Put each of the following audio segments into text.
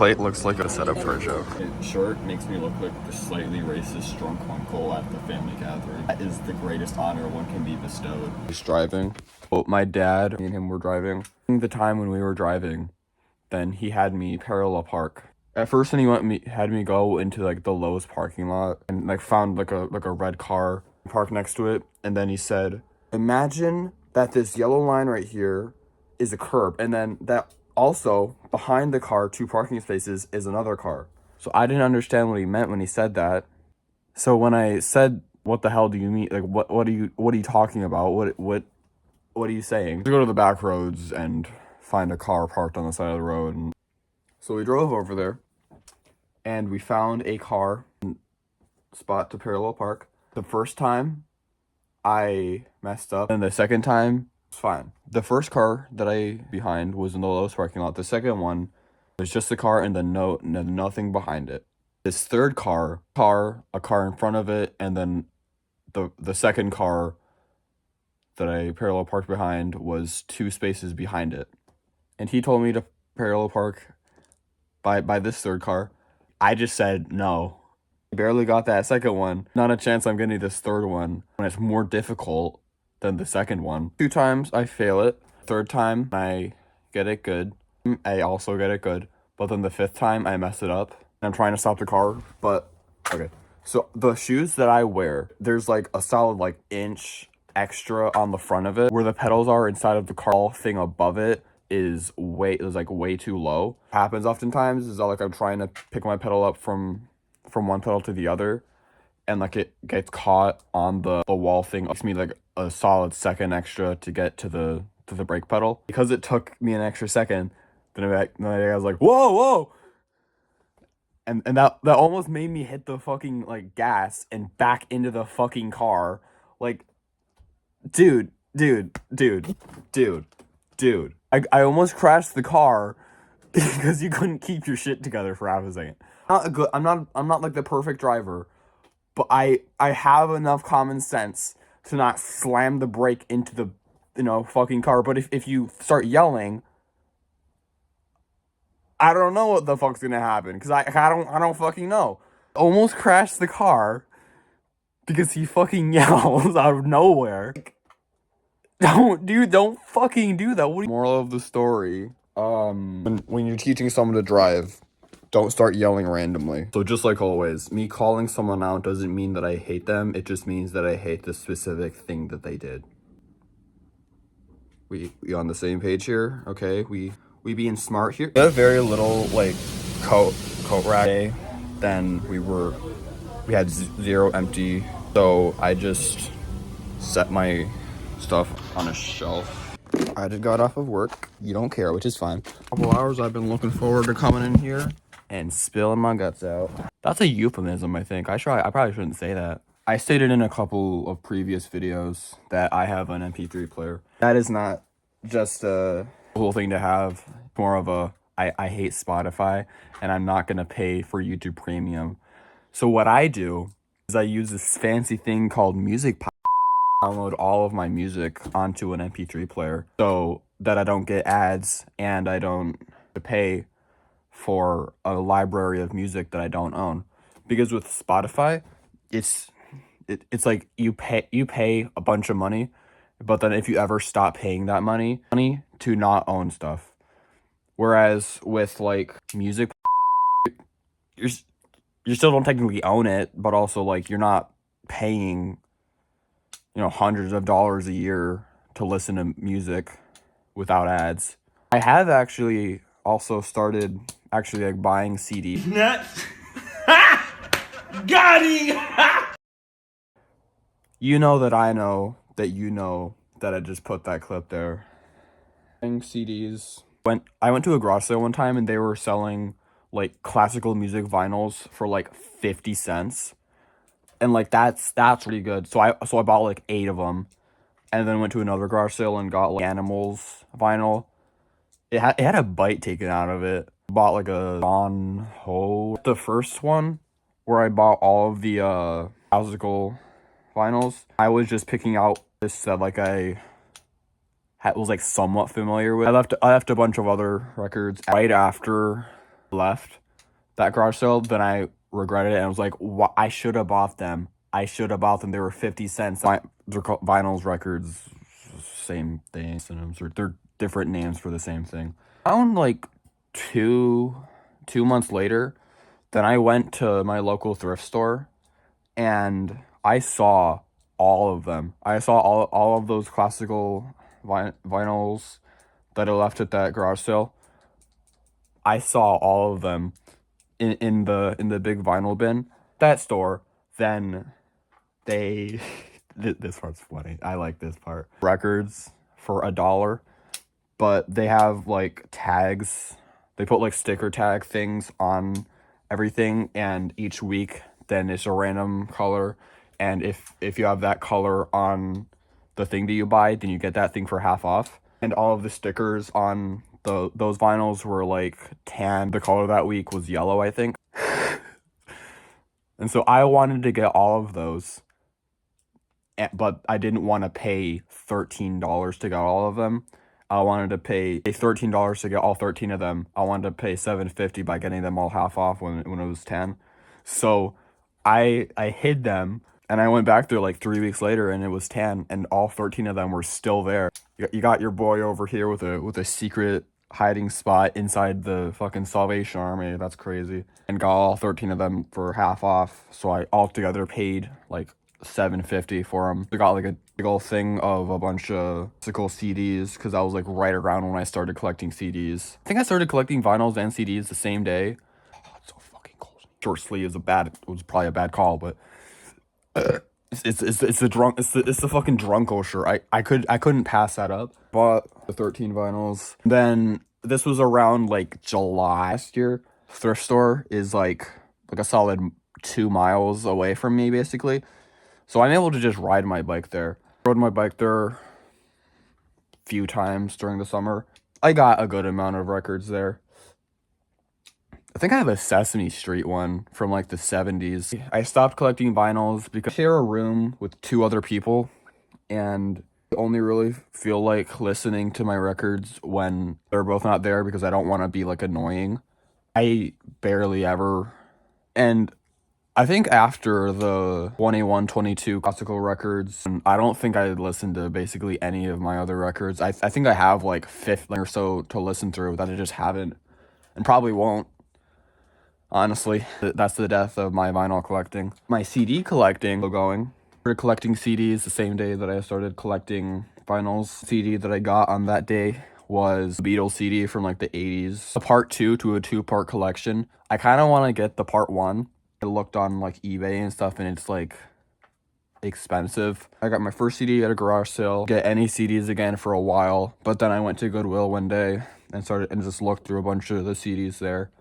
Plate looks like a setup for a joke. Short makes me look like the slightly racist drunk uncle at the family gathering. That is the greatest honor one can be bestowed. He's driving. Well, my dad and him were driving. The time when we were driving, then he had me parallel park. At first, then he had me go into like the Lowe's parking lot and like found like a red car parked next to it, and then he said, "Imagine that this yellow line right here is a curb, and then that also behind the car, 2 parking spaces, is another car." So I didn't understand what he meant when he said that. So when I said, "What the hell do you mean? Like what are you talking about? What are you saying?" To go to the back roads and find a car parked on the side of the road. And so we drove over there and we found a car spot to parallel park. The first time I messed up, and the second time it's fine. The first car that I behind was in the Lowe's parking lot. The second one was just the car and then nothing behind it. This third car, a car in front of it, and then the second car that I parallel parked behind was 2 spaces behind it. And he told me to parallel park by this third car. I just said no. I barely got that second one. Not a chance I'm getting this third one when it's more difficult than the second one. 2 times I fail it. Third time I get it good. I also get it good. But then the 5th time I mess it up. I'm trying to stop the car, but okay. So the shoes that I wear, there's like a solid like inch extra on the front of it where the pedals are inside of the car. Thing above it is way too low. Happens oftentimes is that like I'm trying to pick my pedal up from one pedal to the other, and like it gets caught on the wall thing. It takes me like a solid second extra to get to the brake pedal. Because it took me an extra second, then I was like, whoa, and that almost made me hit the fucking like gas and back into the fucking car. Like, dude. I almost crashed the car because you couldn't keep your shit together for half a second. I'm not like the perfect driver, but I have enough common sense to not slam the brake into the fucking car. But if you start yelling, I don't know what the fuck's gonna happen, because I don't fucking know. Almost crashed the car because he fucking yells out of nowhere. Don't fucking do that. Moral of the story, when you're teaching someone to drive, don't start yelling randomly. So just like always, me calling someone out doesn't mean that I hate them. It just means that I hate the specific thing that they did. We on the same page here? Okay, we being smart here. We had very little like coat rack. Then we had 0 empty. So I just set my stuff on a shelf. I just got off of work. You don't care, which is fine. Couple hours I've been looking forward to coming in here and spilling my guts out. That's a euphemism, I think. I probably shouldn't say that. I stated in a couple of previous videos that I have an MP3 player. That is not just a cool thing to have. More of a I hate Spotify and I'm not gonna pay for YouTube Premium. So what I do is I use this fancy thing called Music Pop. Download all of my music onto an MP3 player so that I don't get ads and I don't have to pay for a library of music that I don't own. Because with Spotify, it's like you pay a bunch of money, but then if you ever stop paying that money to not own stuff. Whereas with like music, you still don't technically own it, but also like you're not paying hundreds of dollars a year to listen to music without ads. I have actually also started like buying CDs. Nuts. Got him. You know that I know that you know that I just put that clip there. Buying CDs. I went to a garage sale one time and they were selling like classical music vinyls for like 50 cents. And like that's pretty good. So I bought like 8 of them, and then went to another garage sale and got like Animals vinyl. It had a bite taken out of it. Bought like a Don Ho. The first one where I bought all of the classical vinyls, I was just picking out this that like I was like somewhat familiar with. I left a bunch of other records right after left that garage sale, then I regretted it and I was like, I should have bought them. I should have bought them. They were 50 cents. They're called vinyls, records, same thing. Synonyms, or they're different names for the same thing. Around like two months later, then I went to my local thrift store and I saw all of them. I saw all of those classical vinyls that I left at that garage sale. I saw all of them in the big vinyl bin. That store, then they this part's funny. I like this part. Records for $1, but they have like tags. They put like sticker tag things on everything, and each week then it's a random color, and if you have that color on the thing that you buy, then you get that thing for half off. And all of the stickers on those vinyls were like tan. The color that week was yellow, I think. And so I wanted to get all of those, but I didn't want to pay $13 to get all of them. I wanted to pay $13 to get all 13 of them. I wanted to pay $7.50 by getting them all half off when it was 10. So I hid them, and I went back there like 3 weeks later, and it was 10, and all 13 of them were still there. You got your boy over here with a secret hiding spot inside the fucking Salvation Army. That's crazy. And got all 13 of them for half off. So I altogether paid like $7.50 for them. We got like a big old thing of a bunch of physical CDs, because I was like right around when I started collecting CDs. I think I started collecting vinyls and CDs the same day. Oh, it's so fucking cold. Short sleeve was probably a bad call, but it's the fucking Drunko shirt. I couldn't pass that up. Bought the 13 vinyls. Then this was around like July last year. Thrift store is like a solid 2 miles away from me, basically. So I'm able to just ride my bike there. Rode my bike there a few times during the summer. I got a good amount of records there. I think I have a Sesame Street one from like the 70s. I stopped collecting vinyls because I share a room with 2 other people, and I only really feel like listening to my records when they're both not there, because I don't want to be like annoying. I barely ever, and I think after the 21, 22 classical records, I don't think I listened to basically any of my other records. I think I have like 50 or so to listen through that I just haven't, and probably won't. Honestly, that's the death of my vinyl collecting. My CD collecting going. I started collecting CDs the same day that I started collecting vinyls. CD that I got on that day was the Beatles CD from like the 80s. A part 2 to a 2-part collection. I kind of want to get the part 1. I looked on like eBay and stuff, and it's like expensive. I got my first CD at a garage sale. Get any CDs again for a while, but then I went to Goodwill one day and just looked through a bunch of the CDs there.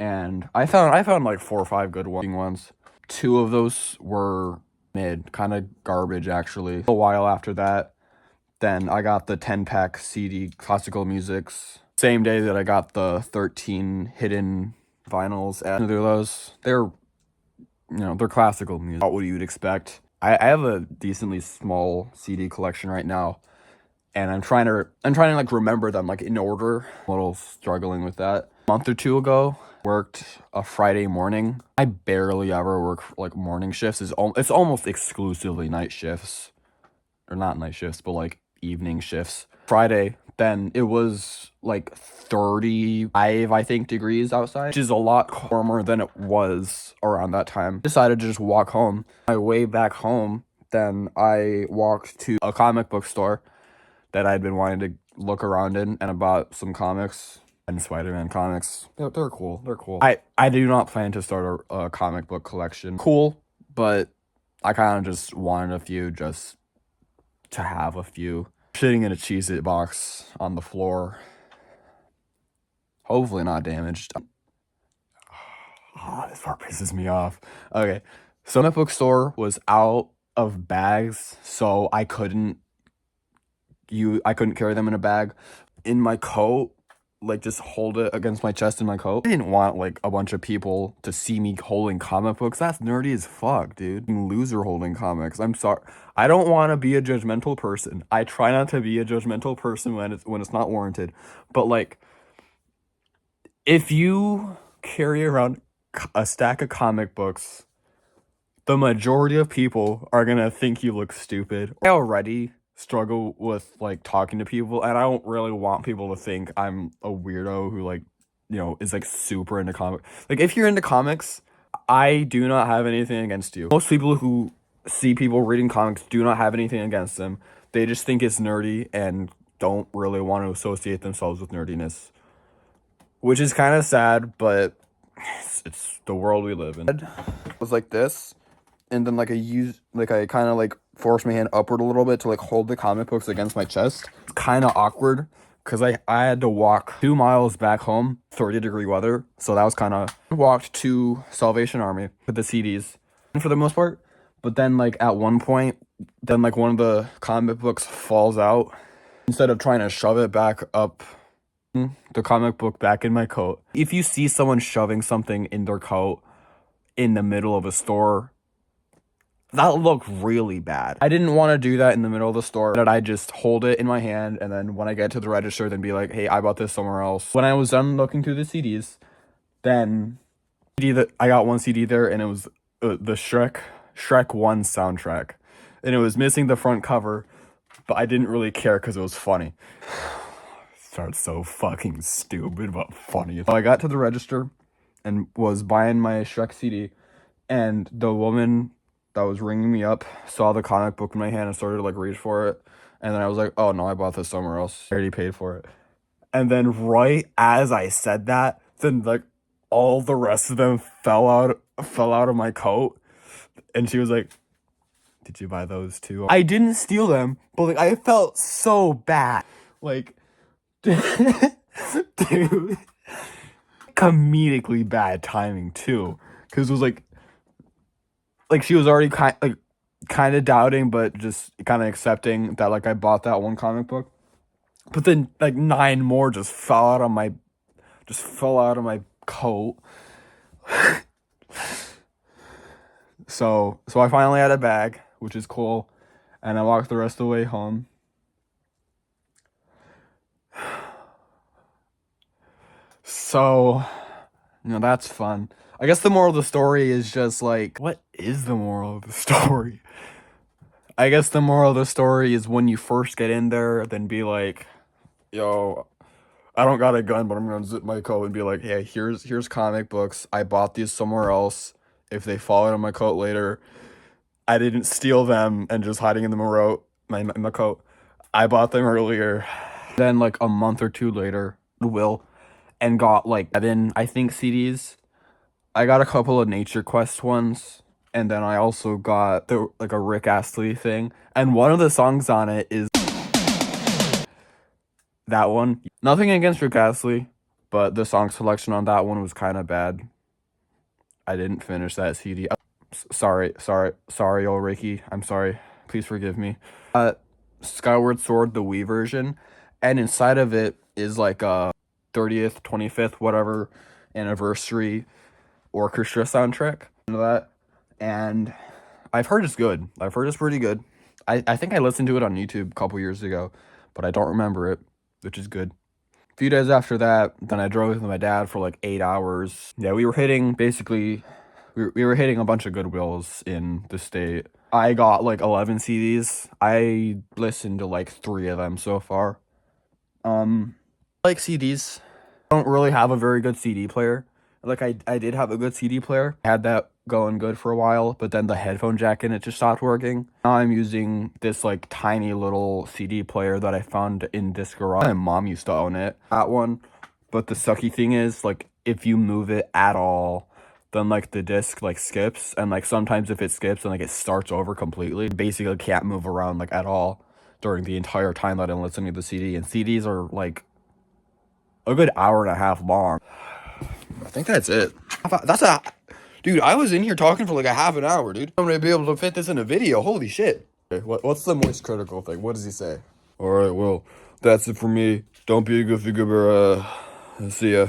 And I found like 4 or 5 good ones. 2 of those were mid, kind of garbage actually. A while after that, then I got the 10-pack CD classical musics. Same day that I got the 13 hidden vinyls. And they're classical music. Not what you would expect. I have a decently small CD collection right now, and I'm trying to like remember them like in order. A little struggling with that. A month or 2 ago, worked a Friday morning. I barely ever work like morning shifts. It's almost exclusively night shifts, or not night shifts, but like evening shifts. Friday, then it was like 35, I think, degrees outside, which is a lot warmer than it was around that time. Decided to just walk home. On my way back home, then I walked to a comic book store that I'd been wanting to look around in, and I bought some comics. And Spider-Man comics. They're cool. They're cool. I do not plan to start a comic book collection. Cool, but I kind of just wanted a few just to have a few. Sitting in a Cheez-It box on the floor. Hopefully not damaged. This part pisses me off. Okay, so comic book store was out of bags, so I couldn't carry them in a bag. In my coat, like just hold it against my chest in my coat. I didn't want like a bunch of people to see me holding comic books. That's nerdy as fuck, dude. Loser holding comics. I'm sorry. I don't want to be a judgmental person. I try not to be a judgmental person when it's not warranted. But like, If you carry around a stack of comic books, the majority of people are gonna think you look stupid. I already struggle with like talking to people, and I don't really want people to think I'm a weirdo who like, is like super into comics. Like if you're into comics, I do not have anything against you. Most people who see people reading comics do not have anything against them. They just think it's nerdy and don't really want to associate themselves with nerdiness, which is kind of sad, but it's the world we live in. It was like this, and then like I kind of like forced my hand upward a little bit to like hold the comic books against my chest. It's kind of awkward because I had to walk 2 miles back home, 30-degree weather, so that was kind of walked to Salvation Army with the CDs for the most part. But then like at one point, then like one of the comic books falls out. Instead of trying to shove it back up the comic book back in my coat. If you see someone shoving something in their coat in the middle of a store, that looked really bad. I didn't want to do that in the middle of the store, but I just hold it in my hand, and then when I get to the register, then be like, hey, I bought this somewhere else. When I was done looking through the CDs, then I got one CD there, and it was the Shrek 1 soundtrack, and it was missing the front cover, but I didn't really care because it was funny. Starts so fucking stupid but funny. So I got to the register and was buying my Shrek CD, and the woman that was ringing me up saw the comic book in my hand and started to like reach for it, and then I was like, oh no, I bought this somewhere else. I already paid for it. And then right as I said that, then like all the rest of them fell out of my coat, and she was like, did you buy those too? I didn't steal them, but like I felt so bad. Like dude, comedically bad timing too, because it was like she was already kind of doubting, but just kind of accepting that like I bought that one comic book, but then like 9 more just fell out of my coat. So I finally had a bag, which is cool, and I walked the rest of the way home. So, that's fun. I guess the moral of the story is just like, what is the moral of the story? I guess the moral of the story is when you first get in there, then be like, yo, I don't got a gun, but I'm gonna zip my coat and be like, hey, here's comic books. I bought these somewhere else. If they fall out of my coat later, I didn't steal them and just hiding in my coat. I bought them earlier. Then like a month or 2 later, and got like 7, I think, CDs. I got a couple of Nature Quest ones, and then I also got like a Rick Astley thing, and one of the songs on it is that one. Nothing against Rick Astley, but the song selection on that one was kind of bad. I didn't finish that CD. Sorry, old Ricky. I'm sorry. Please forgive me. Skyward Sword, the Wii version, and inside of it is like a 30th, 25th, whatever anniversary orchestra soundtrack and that, and I've heard it's good. I've heard it's pretty good. I think I listened to it on YouTube a couple years ago, but I don't remember it, which is good. A few days after that, then I drove with my dad for like 8 hours. Yeah, we were hitting a bunch of Goodwills in the state. I got like 11 CDs. I listened to like 3 of them so far. Like CDs. I don't really have a very good CD player. Like I did have a good CD player. I had that going good for a while, but then the headphone jack in it just stopped working. Now I'm using this like tiny little CD player that I found in this garage. My mom used to own it, that one. But the sucky thing is, like, if you move it at all, then like the disc like skips, and like sometimes if it skips and like it starts over completely, basically can't move around like at all during the entire time that I'm listening to the CD. And CDs are like a good hour and a half long. I think that's it. Dude, I was in here talking for like a half an hour, dude. I'm gonna be able to fit this in a video. Holy shit. Okay, what's the most critical thing? What does he say? Alright, well, that's it for me. Don't be a goofy goober. See ya.